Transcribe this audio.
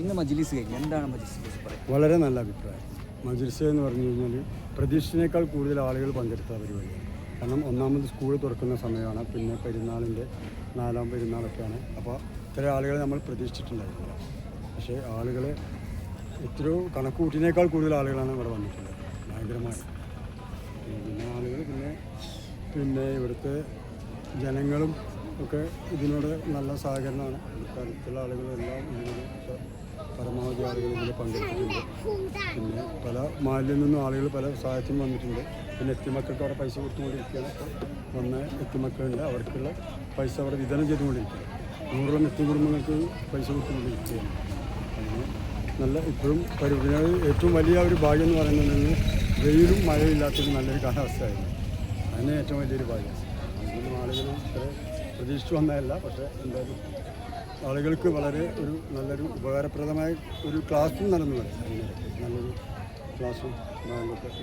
ഇന്ന് മജ്ലിസ് കഴിഞ്ഞു, എന്താണ് മജ്ലിസിനെ കുറിച്ച് പറയുക? വളരെ നല്ല അഭിപ്രായം. മജ്ലിസ് എന്ന് പറഞ്ഞു കഴിഞ്ഞാൽ പ്രതീക്ഷിച്ചതിനേക്കാൾ കൂടുതൽ ആളുകൾ പങ്കെടുത്ത പരിപാടിയാണ്. കാരണം ഒന്നാമത് സ്കൂൾ തുറക്കുന്ന സമയമാണ്, പിന്നെ പെരുന്നാളിൻ്റെ 4ാം പെരുന്നാളൊക്കെയാണ്. അപ്പോൾ ഇത്രയും ആളുകൾ നമ്മൾ പ്രതീക്ഷിച്ചിട്ടുണ്ടായിരുന്നില്ല. പക്ഷേ ആളുകൾ എത്രയോ കണക്ക് കൂട്ടിനേക്കാൾ കൂടുതൽ ആളുകളാണ് ഇവിടെ വന്നിട്ടുള്ളത്. ഭയങ്കരമായി പിന്നെ ആളുകൾ പിന്നെ ഇവിടുത്തെ ജനങ്ങളും ഒക്കെ ഇതിനോട് നല്ല സഹകരണമാണ്. അടുത്തുള്ള ആളുകളെല്ലാം ഇതിനോട് പരമാവധി ആളുകൾ ഇതിൽ പങ്കെടുത്തിട്ടുണ്ട്. പിന്നെ പല മാലിൽ നിന്നും ആളുകൾ പല സഹായത്തിനും വന്നിട്ടുണ്ട്. പിന്നെ എത്തിമക്കൾക്ക് അവിടെ പൈസ കൊടുത്തുകൊണ്ടിരിക്കുകയാണ്. വന്ന എത്തിമക്കളുണ്ട്, അവർക്കുള്ള പൈസ അവിടെ വിതരണം ചെയ്തുകൊണ്ടിരിക്കുകയാണ്. 100ഓളം എത്തി കുടുംബങ്ങൾക്ക് പൈസ കൊടുത്തുകൊണ്ടിരിക്കുകയാണ്. അങ്ങനെ നല്ല ഇപ്പോഴും പരിപാടി ഏറ്റവും വലിയ ഒരു ഭാഗ്യം എന്ന് പറയുന്നത് വെയിലും മഴയും ഇല്ലാത്തൊരു നല്ലൊരു കാലാവസ്ഥയായിരുന്നു. അതിന് ഏറ്റവും വലിയൊരു ഭാഗ്യം. അതിനും ആളുകൾ ഇത്ര പ്രതീക്ഷിച്ചു വന്നതല്ല. പക്ഷേ എന്തായാലും ആളുകൾക്ക് വളരെ നല്ലൊരു ഉപകാരപ്രദമായ ഒരു ക്ലാസ്സും നടന്നു വരും. നല്ലൊരു ക്ലാസ്സും നടന്നിട്ടുണ്ട്.